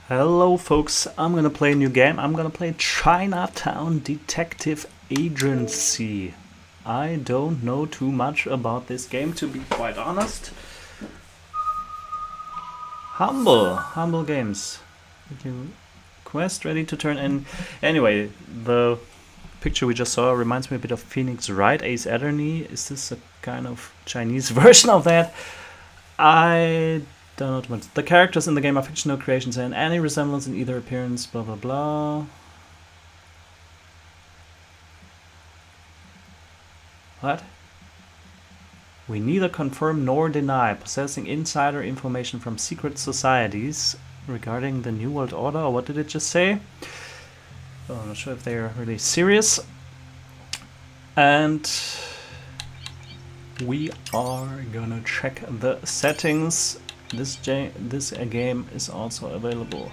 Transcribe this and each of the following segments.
Hello folks, I'm gonna play a new game. I'm gonna play Chinatown Detective Agency. I don't know too much about this game, to be quite honest. Humble games. Quest ready to turn in. Anyway, the picture we just saw reminds me a bit of Phoenix Wright, Ace Attorney. Is this a kind of Chinese version of that? I don't know too much. The characters in the game are fictional creations and any resemblance in either appearance, blah blah blah. What? We neither confirm nor deny possessing insider information from secret societies regarding the New World Order, or what did it just say? Oh, I'm not sure if they're really serious. And we are gonna check the settings. This game is also available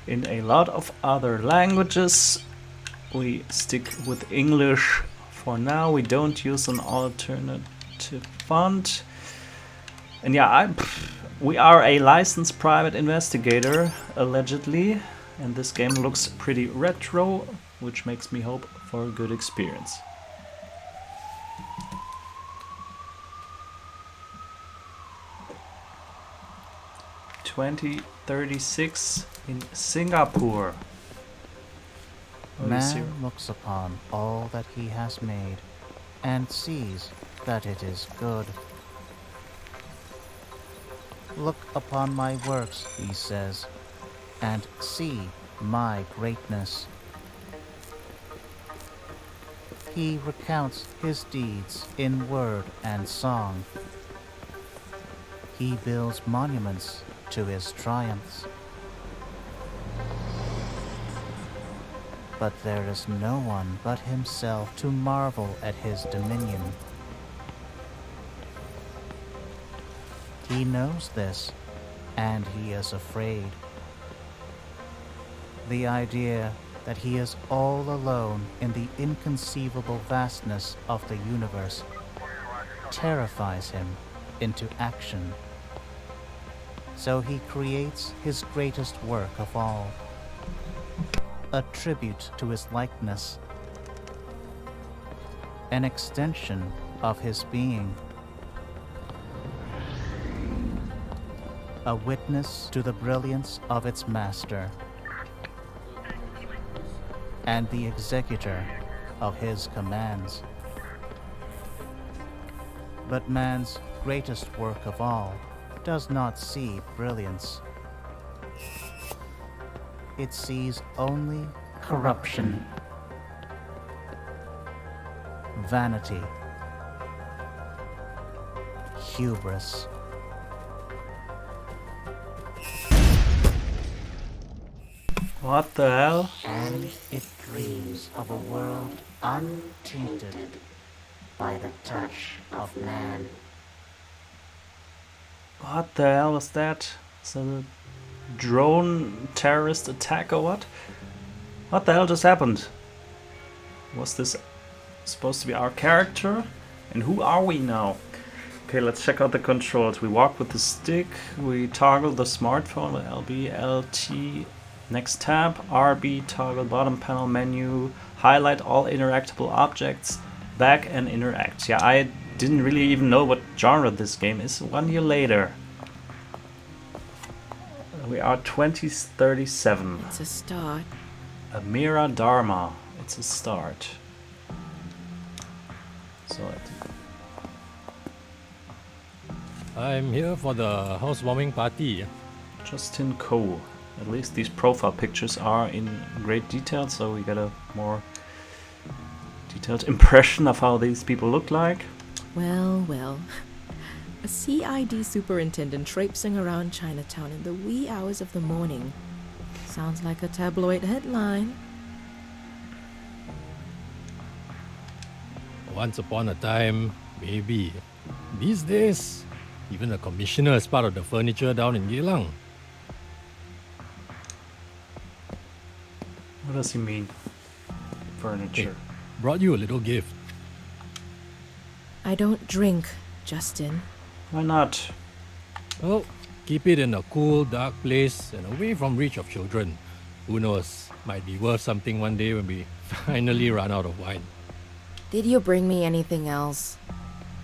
in a lot of other languages. We stick with English for now. We don't use an alternative font. And yeah, we are a licensed private investigator, allegedly. And this game looks pretty retro, which makes me hope for a good experience. (2036) in Singapore. Man looks upon all that he has made and sees that it is good. Look upon my works, he says, and see my greatness. He recounts his deeds in word and song. He builds monuments to his triumphs. But there is no one but himself to marvel at his dominion. He knows this, and he is afraid. The idea that he is all alone in the inconceivable vastness of the universe terrifies him into action. So he creates his greatest work of all, a tribute to his likeness, an extension of his being, a witness to the brilliance of its master, and the executor of his commands. But man's greatest work of all does not see brilliance. It sees only corruption, vanity, hubris. What the hell? And it dreams of a world untainted by the touch of man. What the hell was that? Is that a drone terrorist attack or what? What the hell just happened? Was this supposed to be our character? And who are we now? Okay, let's check out the controls. We walk with the stick, we toggle the smartphone with LB, LT, next tab, RB, toggle bottom panel menu, highlight all interactable objects, back and interact. Yeah, I didn't really even know what genre this game is 1 year later. We are 2037. It's a start. Amira Darma. It's a start. So I'm here for the housewarming party. Justin Coe. At least these profile pictures are in great detail, so we get a more detailed impression of how these people look like. Well. A CID superintendent traipsing around Chinatown in the wee hours of the morning. Sounds like a tabloid headline. Once upon a time, maybe. These days, even the commissioner is part of the furniture down in Geylang. What does he mean? Furniture. Hey, brought you a little gift. I don't drink, Justin. Why not? Well, Keep it in a cool, dark place and away from reach of children. Who knows, might be worth something one day when we finally run out of wine. Did you bring me anything else?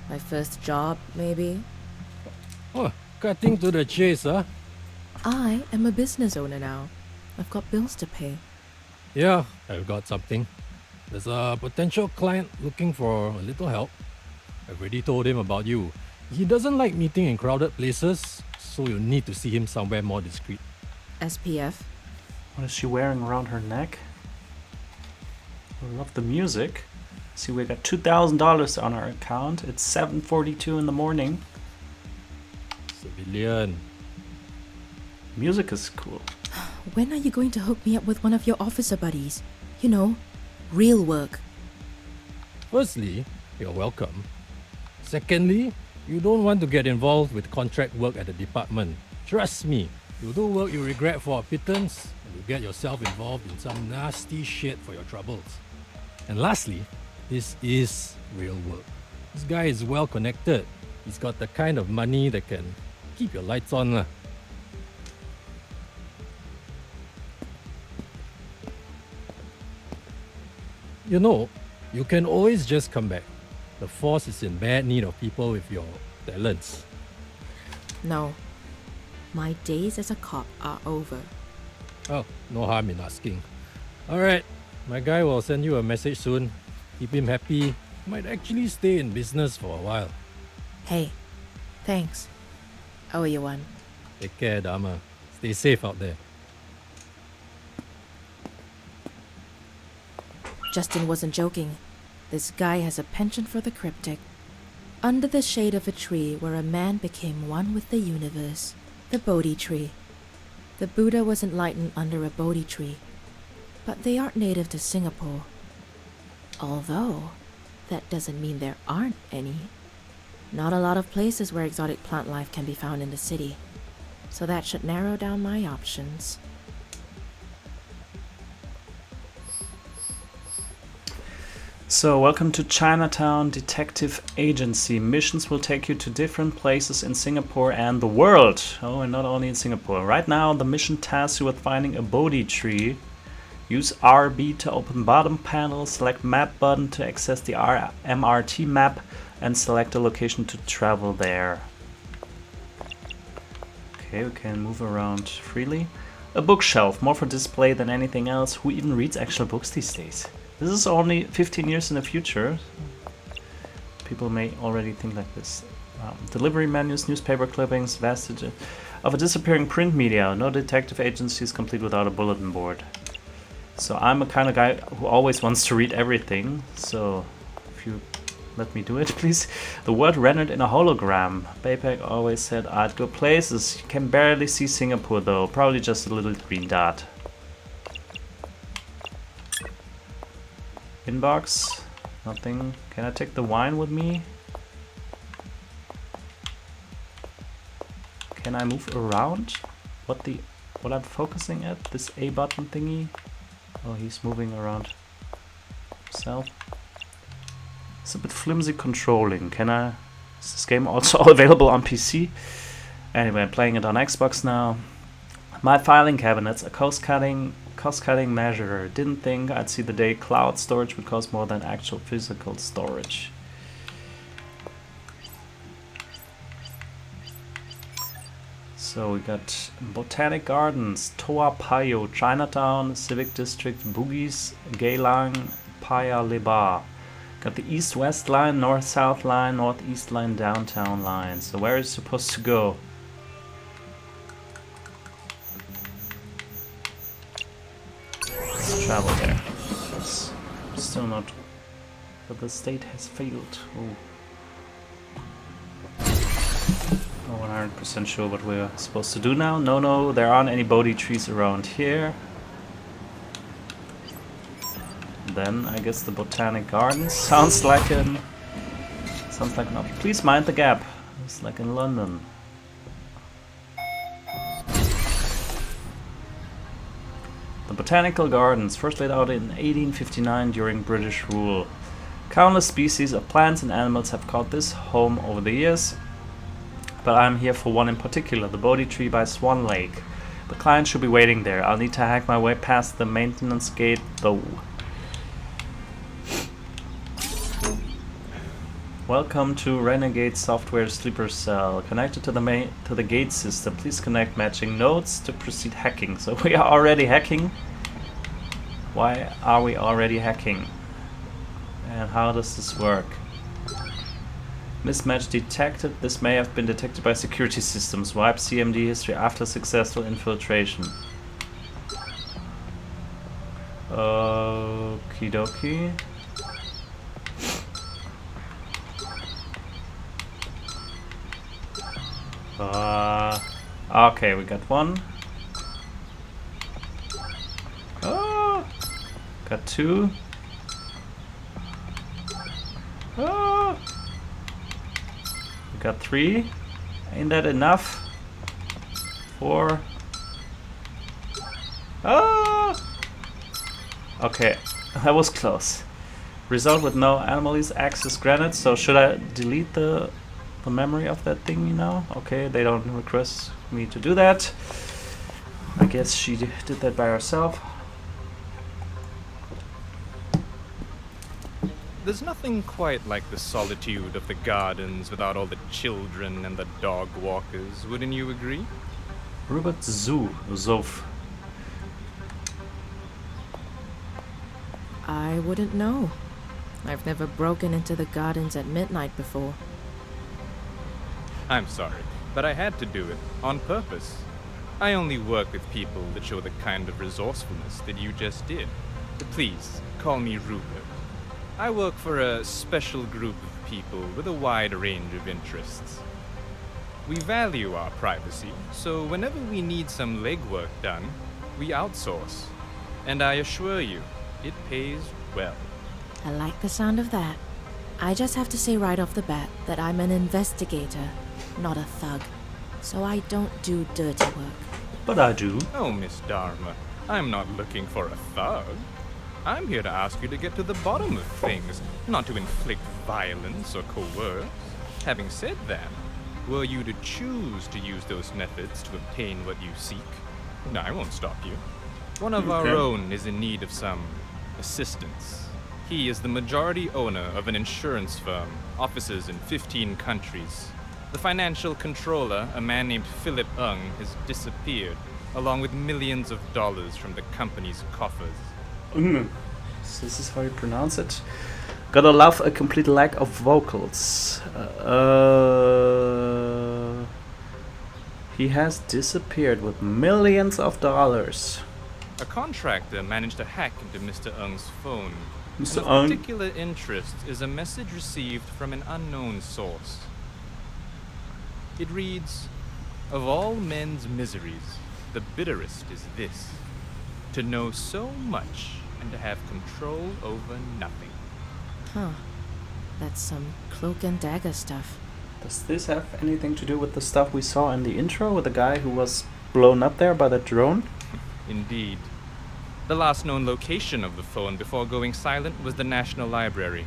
My first job, maybe? Oh, cutting to the chase, huh? I am a business owner now. I've got bills to pay. Yeah, I've got something. There's a potential client looking for a little help. I've already told him about you. He doesn't like meeting in crowded places, so you'll need to see him somewhere more discreet. SPF? What is she wearing around her neck? I love the music. See, we got $2,000 on our account. It's 7:42 in the morning. Civilian. Music is cool. When are you going to hook me up with one of your officer buddies? You know, real work. Firstly, you're welcome. Secondly, you don't want to get involved with contract work at the department. Trust me, you'll do work you regret for a pittance, and you'll get yourself involved in some nasty shit for your troubles. And lastly, this is real work. This guy is well connected. He's got the kind of money that can keep your lights on. Lah. You know, you can always just come back. The force is in bad need of people with your talents. No. My days as a cop are over. Oh, no harm in asking. Alright, my guy will send you a message soon. Keep him happy. Might actually stay in business for a while. Hey, thanks. I owe you one. Take care, Darma. Stay safe out there. Justin wasn't joking. This guy has a penchant for the cryptic. Under the shade of a tree where a man became one with the universe. The Bodhi tree. The Buddha was enlightened under a Bodhi tree. But they aren't native to Singapore. Although, that doesn't mean there aren't any. Not a lot of places where exotic plant life can be found in the city. So that should narrow down my options. So, welcome to Chinatown Detective Agency. Missions will take you to different places in Singapore and the world. Oh, and not only in Singapore. Right now, the mission tasks you with finding a Bodhi tree. Use RB to open bottom panel, select map button to access the MRT map, and select a location to travel there. Okay, we can move around freely. A bookshelf, more for display than anything else. Who even reads actual books these days? This is only 15 years in the future. People may already think like this. Delivery menus, newspaper clippings, vestiges of a disappearing print media. No detective agency is complete without a bulletin board. So I'm a kind of guy who always wants to read everything. So if you let me do it, please. The world rendered in a hologram. Baypack always said I'd go places. You can barely see Singapore though. Probably just a little green dot. Inbox, nothing. Can I take the wine with me? Can I move around? What I'm focusing at? This A button thingy? Oh, he's moving around himself. It's a bit flimsy controlling. Is this game also available on PC? Anyway, I'm playing it on Xbox now. My filing cabinets, a cost-cutting measure. Didn't think I'd see the day cloud storage would cost more than actual physical storage. So we got Botanic Gardens, Toa Payoh, Chinatown, Civic District, Bugis, Geylang, Paya Lebar. Got the east-west line, north-south line, northeast line, downtown line. So where is it supposed to go? Let's travel there. It's still not... But the state has failed. Oh. Not 100% sure what we're supposed to do now. No, there aren't any Bodhi trees around here. Then I guess the Botanic Gardens sounds like an option. Please mind the gap. It's like in London. The Botanical Gardens, first laid out in 1859 during British rule. Countless species of plants and animals have called this home over the years. but I'm here for one in particular, the Bodhi Tree by Swan Lake. The client should be waiting there. I'll need to hack my way past the maintenance gate though. Welcome to Renegade Software Sleeper Cell. Connected to the gate system. Please connect matching nodes to proceed hacking. So we are already hacking. Why are we already hacking? And how does this work? Mismatch detected. This may have been detected by security systems. Wipe CMD history after successful infiltration. Okie dokie. Okay, we got one. Oh, got two. Oh, we got three. Ain't that enough? Four. Oh, okay, that was close. Result with no anomalies. Access granted. So should I delete the memory of that thing now? Okay, they don't request me to do that. I guess she did that by herself. There's nothing quite like the solitude of the gardens without all the children and the dog walkers, wouldn't you agree? Robert Zof. I wouldn't know. I've never broken into the gardens at midnight before. I'm sorry, but I had to do it, on purpose. I only work with people that show the kind of resourcefulness that you just did. But please, call me Rupert. I work for a special group of people with a wide range of interests. We value our privacy, so whenever we need some legwork done, we outsource. And I assure you, it pays well. I like the sound of that. I just have to say right off the bat that I'm an investigator, not a thug. So I don't do dirty work. But I do. Oh, Miss Darma, I'm not looking for a thug. I'm here to ask you to get to the bottom of things, not to inflict violence or coerce. Having said that, were you to choose to use those methods to obtain what you seek, I won't stop you. One of our own is in need of some assistance. He is the majority owner of an insurance firm, offices in 15 countries. The financial controller, a man named Philip Ung, has disappeared, along with millions of dollars from the company's coffers. So this is how you pronounce it. Gotta love a complete lack of vocals. He has disappeared with millions of dollars. A contractor managed to hack into Mr. Ung's phone. Mr. Of Ung? particular interest is a message received from an unknown source. It reads, "Of all men's miseries, the bitterest is this, to know so much and to have control over nothing." Huh. That's some cloak and dagger stuff. Does this have anything to do with the stuff we saw in the intro with the guy who was blown up there by the drone? Indeed. The last known location of the phone before going silent was the National Library.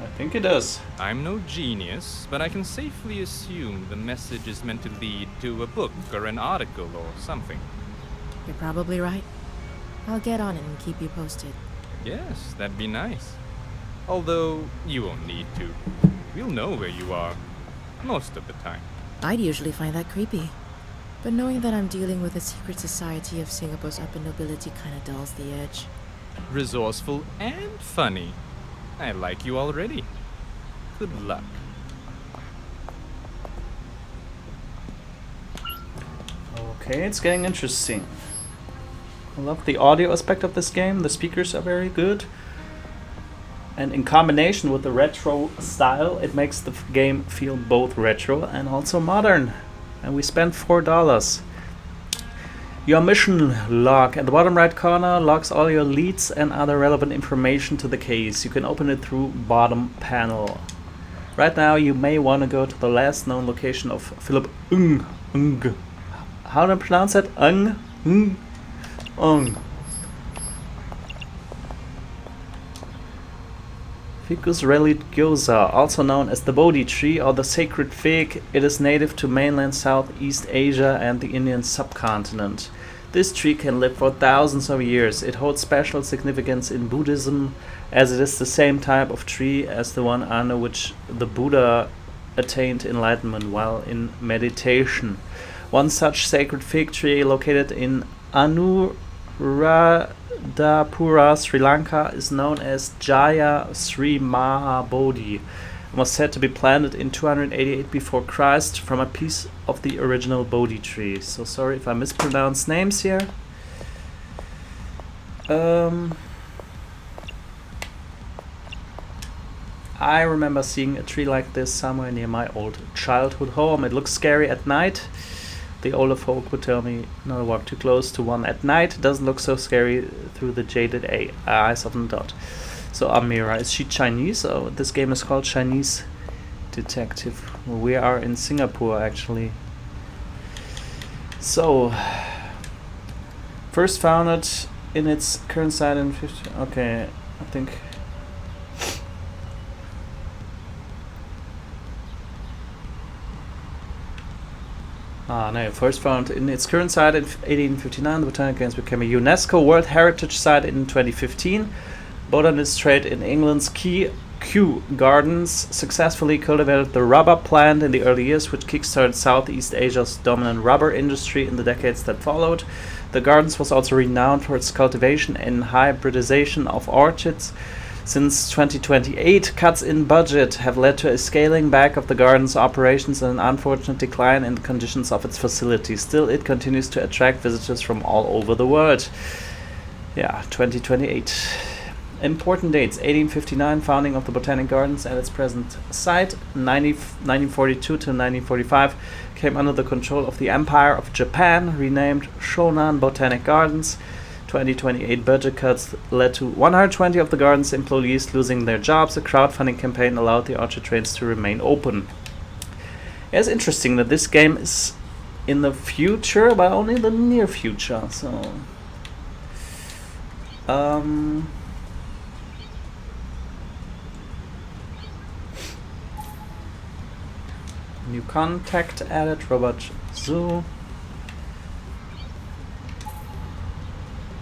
I think it does. I'm no genius, but I can safely assume the message is meant to lead to a book or an article or something. You're probably right. I'll get on it and keep you posted. Yes, that'd be nice. Although, you won't need to. We'll know where you are. Most of the time. I'd usually find that creepy. But knowing that I'm dealing with a secret society of Singapore's upper nobility kinda dulls the edge. Resourceful and funny. I like you already. Good luck. Okay, it's getting interesting. I love the audio aspect of this game. The speakers are very good. And in combination with the retro style, it makes the game feel both retro and also modern. And we spent $4. Your mission log at the bottom right corner logs all your leads and other relevant information to the case. You can open it through bottom panel. Right now you may want to go to the last known location of Philip Ung. How do I pronounce that? Ung? Ficus religiosa, also known as the Bodhi tree or the sacred fig, it is native to mainland Southeast Asia and the Indian subcontinent. This tree can live for thousands of years. It holds special significance in Buddhism, as it is the same type of tree as the one under which the Buddha attained enlightenment while in meditation. One such sacred fig tree located in Anuradhapura, Sri Lanka, is known as Jaya Sri Maha Bodhi, and was said to be planted in 288 before Christ from a piece of the original Bodhi tree. So sorry if I mispronounce names here. I remember seeing a tree like this somewhere near my old childhood home. It looks scary at night. The older folk would tell me not to walk too close to one at night. It doesn't look so scary through the jaded eyes of an adult. So Amira, is she Chinese? Oh, this game is called Chinese Detective. We are in Singapore actually. So, first founded in its current site in 50. Okay, I think. No, first found in its current site in 1859, the Botanic Gardens became a UNESCO World Heritage Site in 2015. Botanists trade in England's Kew Gardens successfully cultivated the rubber plant in the early years, which kickstarted Southeast Asia's dominant rubber industry in the decades that followed. The gardens was also renowned for its cultivation and hybridization of orchids. Since 2028, cuts in budget have led to a scaling back of the garden's operations and an unfortunate decline in the conditions of its facilities. Still, it continues to attract visitors from all over the world. Yeah, 2028. Important dates: 1859, founding of the Botanic Gardens at its present site. 1942 to 1945, came under the control of the Empire of Japan, renamed Shonan Botanic Gardens. 2028 budget cuts led to 120 of the garden's employees losing their jobs. A crowdfunding campaign allowed the orchard trains to remain open. It's interesting that this game is in the future, but only the near future. So, new contact added, Robert Zoo.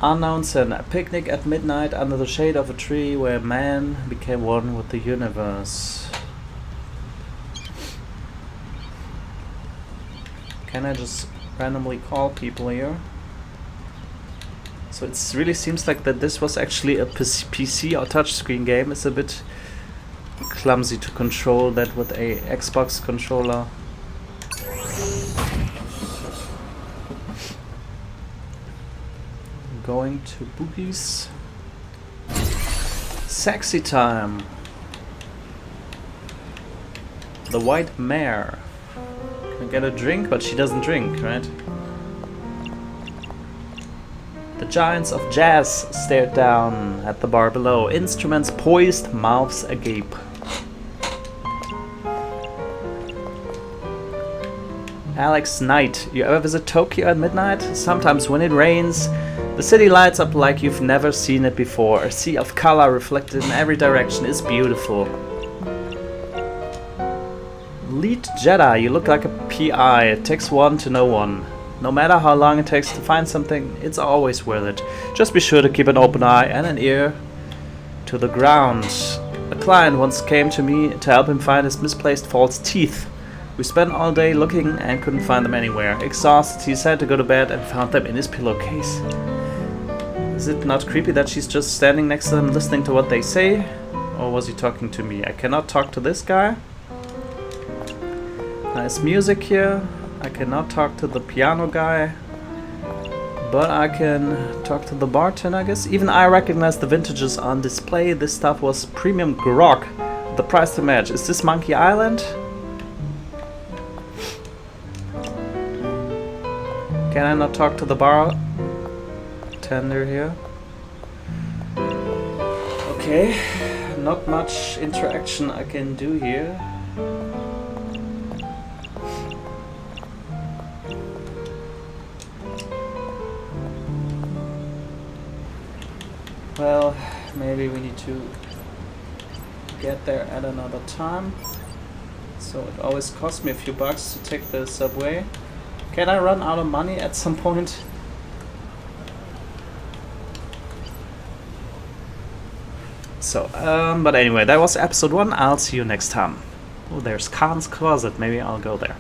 Unknown sin, a picnic at midnight under the shade of a tree where man became one with the universe. Can I just randomly call people here? So it really seems like that this was actually a PC or touchscreen game. It's a bit clumsy to control that with a Xbox controller. Going to boogies. Sexy time. The White Mare. Can I get a drink? But she doesn't drink, right? The giants of jazz stared down at the bar below, instruments poised, mouths agape. Alex Knight, you ever visit Tokyo at midnight? Sometimes when it rains, the city lights up like you've never seen it before. A sea of color reflected in every direction is beautiful. Lead Jedi, you look like a PI. It takes one to know one. No matter how long it takes to find something, it's always worth it. Just be sure to keep an open eye and an ear to the ground. A client once came to me to help him find his misplaced false teeth. We spent all day looking and couldn't find them anywhere. Exhausted, he decided to go to bed and found them in his pillowcase. Is it not creepy that she's just standing next to them listening to what they say? Or was he talking to me? I cannot talk to this guy. Nice music here. I cannot talk to the piano guy. But I can talk to the bartender, I guess. Even I recognize the vintages on display. This stuff was premium grog. The price to match. Is this Monkey Island? Can I not talk to the bartender here? Okay, not much interaction I can do here. Well, maybe we need to get there at another time. So it always costs me a few bucks to take the subway. Can I run out of money at some point? So, but anyway, that was episode 1. I'll see you next time. Oh, there's Khan's closet. Maybe I'll go there.